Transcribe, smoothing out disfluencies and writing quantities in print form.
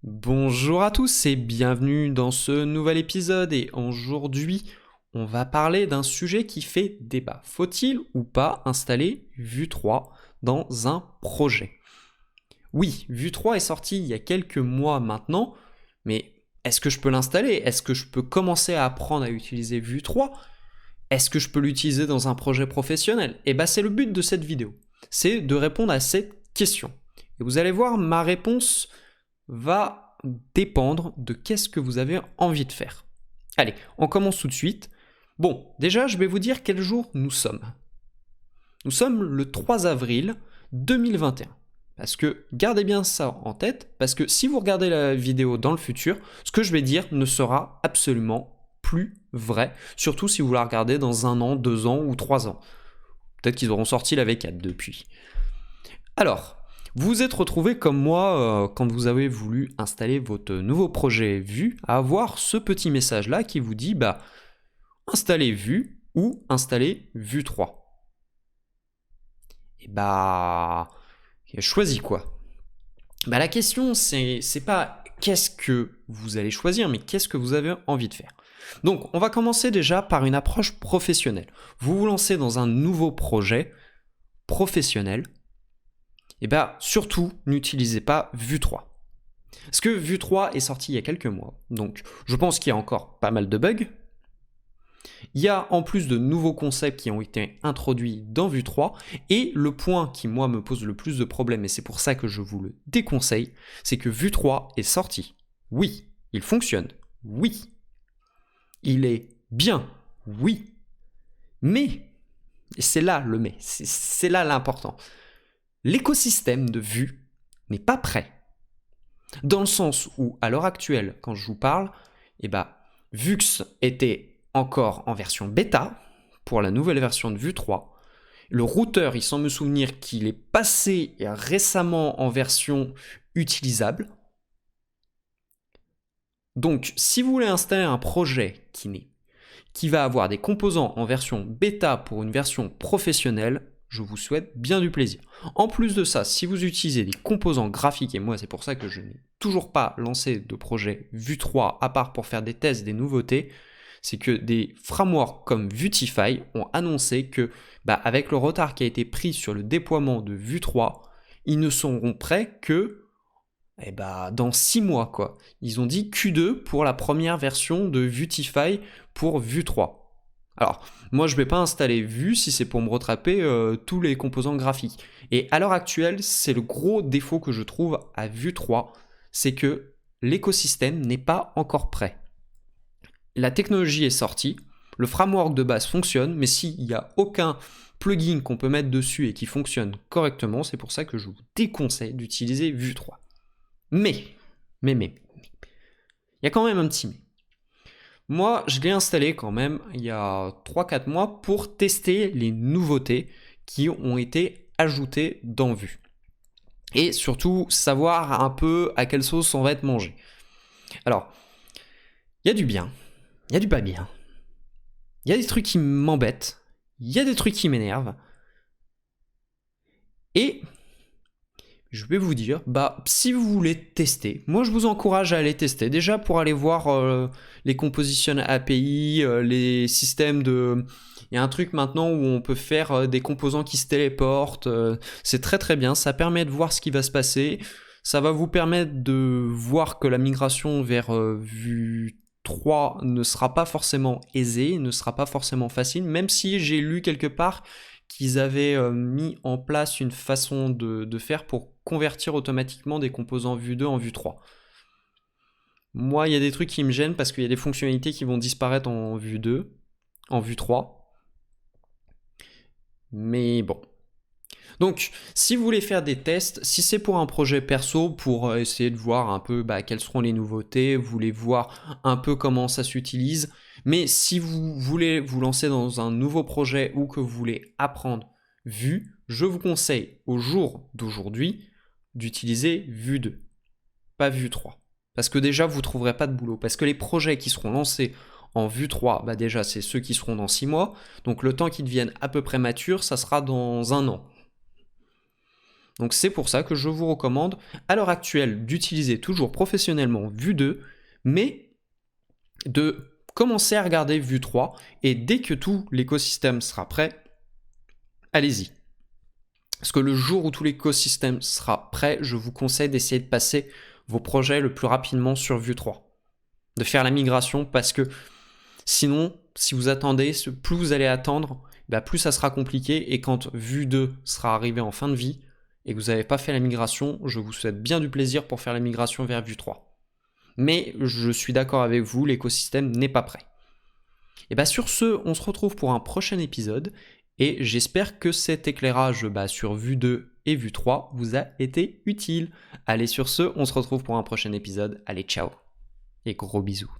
Bonjour à tous et bienvenue dans ce nouvel épisode et aujourd'hui on va parler d'un sujet qui fait débat. Faut-il ou pas installer Vue 3 dans un projet? Oui, Vue 3 est sorti il y a quelques mois maintenant, mais est-ce que je peux l'installer? Est-ce que je peux commencer à apprendre à utiliser Vue 3? Est-ce que je peux l'utiliser dans un projet professionnel? Et c'est le but de cette vidéo, c'est de répondre à cette question. Et vous allez voir, ma réponse va dépendre de qu'est-ce que vous avez envie de faire. Allez, on commence tout de suite. Bon, déjà, je vais vous dire quel jour nous sommes. Nous sommes le 3 avril 2021. Parce que gardez bien ça en tête, parce que si vous regardez la vidéo dans le futur, ce que je vais dire ne sera absolument plus vrai, surtout si vous la regardez dans 1 an, 2 ans ou 3 ans. Peut-être qu'ils auront sorti la V4 depuis. Alors, vous vous êtes retrouvé comme moi quand vous avez voulu installer votre nouveau projet Vue, à avoir ce petit message-là qui vous dit installez Vue ou installez Vue 3. Et choisis quoi? La question c'est pas qu'est-ce que vous allez choisir, mais qu'est-ce que vous avez envie de faire. Donc, on va commencer déjà par une approche professionnelle. Vous vous lancez dans un nouveau projet professionnel. Surtout, n'utilisez pas Vue 3. Parce que Vue 3 est sorti il y a quelques mois, donc je pense qu'il y a encore pas mal de bugs. Il y a en plus de nouveaux concepts qui ont été introduits dans Vue 3, et le point qui moi me pose le plus de problèmes, et c'est pour ça que je vous le déconseille, c'est que Vue 3 est sorti. Oui, il fonctionne. Oui. Il est bien. Oui. Mais, et c'est là le mais, c'est là l'important, l'écosystème de Vue n'est pas prêt. Dans le sens où, à l'heure actuelle, quand je vous parle, Vux était encore en version bêta pour la nouvelle version de Vue 3. Le routeur, il semble me souvenir qu'il est passé récemment en version utilisable. Donc, si vous voulez installer un projet qui va avoir des composants en version bêta pour une version professionnelle, je vous souhaite bien du plaisir. En plus de ça, si vous utilisez des composants graphiques, et moi c'est pour ça que je n'ai toujours pas lancé de projet Vue 3 à part pour faire des tests, des nouveautés, c'est que des frameworks comme Vuetify ont annoncé que, avec le retard qui a été pris sur le déploiement de Vue 3, ils ne seront prêts que dans 6 mois quoi. Ils ont dit Q2 pour la première version de Vuetify pour Vue 3. Alors, moi je vais pas installer Vue si c'est pour me rattraper tous les composants graphiques. Et à l'heure actuelle, c'est le gros défaut que je trouve à Vue 3, c'est que l'écosystème n'est pas encore prêt. La technologie est sortie, le framework de base fonctionne, mais s'il n'y a aucun plugin qu'on peut mettre dessus et qui fonctionne correctement, c'est pour ça que je vous déconseille d'utiliser Vue 3. Mais, il y a quand même un petit mais. Moi, je l'ai installé quand même il y a 3-4 mois pour tester les nouveautés qui ont été ajoutées dans Vue. Et surtout, savoir un peu à quelle sauce on va être mangé. Alors, il y a du bien, il y a du pas bien. Il y a des trucs qui m'embêtent, il y a des trucs qui m'énervent. Et je vais vous dire, si vous voulez tester, moi je vous encourage à aller tester. Déjà pour aller voir les composition API, les systèmes de... Il y a un truc maintenant où on peut faire des composants qui se téléportent. C'est très très bien, ça permet de voir ce qui va se passer. Ça va vous permettre de voir que la migration vers Vue 3 ne sera pas forcément aisée, ne sera pas forcément facile, même si j'ai lu quelque part qu'ils avaient mis en place une façon de faire pour convertir automatiquement des composants Vue 2 en Vue 3. Moi, il y a des trucs qui me gênent parce qu'il y a des fonctionnalités qui vont disparaître en Vue 2, en Vue 3. Mais bon. Donc, si vous voulez faire des tests, si c'est pour un projet perso, pour essayer de voir un peu quelles seront les nouveautés, vous voulez voir un peu comment ça s'utilise, mais si vous voulez vous lancer dans un nouveau projet ou que vous voulez apprendre Vue, je vous conseille au jour d'aujourd'hui d'utiliser Vue 2, pas Vue 3. Parce que déjà, vous ne trouverez pas de boulot. Parce que les projets qui seront lancés en Vue 3, déjà, c'est ceux qui seront dans 6 mois. Donc le temps qu'ils deviennent à peu près matures, ça sera dans 1 an. Donc c'est pour ça que je vous recommande à l'heure actuelle d'utiliser toujours professionnellement Vue 2, mais de commencer à regarder Vue 3, et dès que tout l'écosystème sera prêt, allez-y. Parce que le jour où tout l'écosystème sera prêt, je vous conseille d'essayer de passer vos projets le plus rapidement sur Vue 3. De faire la migration, parce que sinon, si vous attendez, plus vous allez attendre, plus ça sera compliqué, et quand Vue 2 sera arrivé en fin de vie, et que vous n'avez pas fait la migration, je vous souhaite bien du plaisir pour faire la migration vers Vue 3. Mais je suis d'accord avec vous, l'écosystème n'est pas prêt. Et sur ce, on se retrouve pour un prochain épisode, et j'espère que cet éclairage sur Vue 2 et Vue 3 vous a été utile. Allez, sur ce, on se retrouve pour un prochain épisode. Allez, ciao et gros bisous.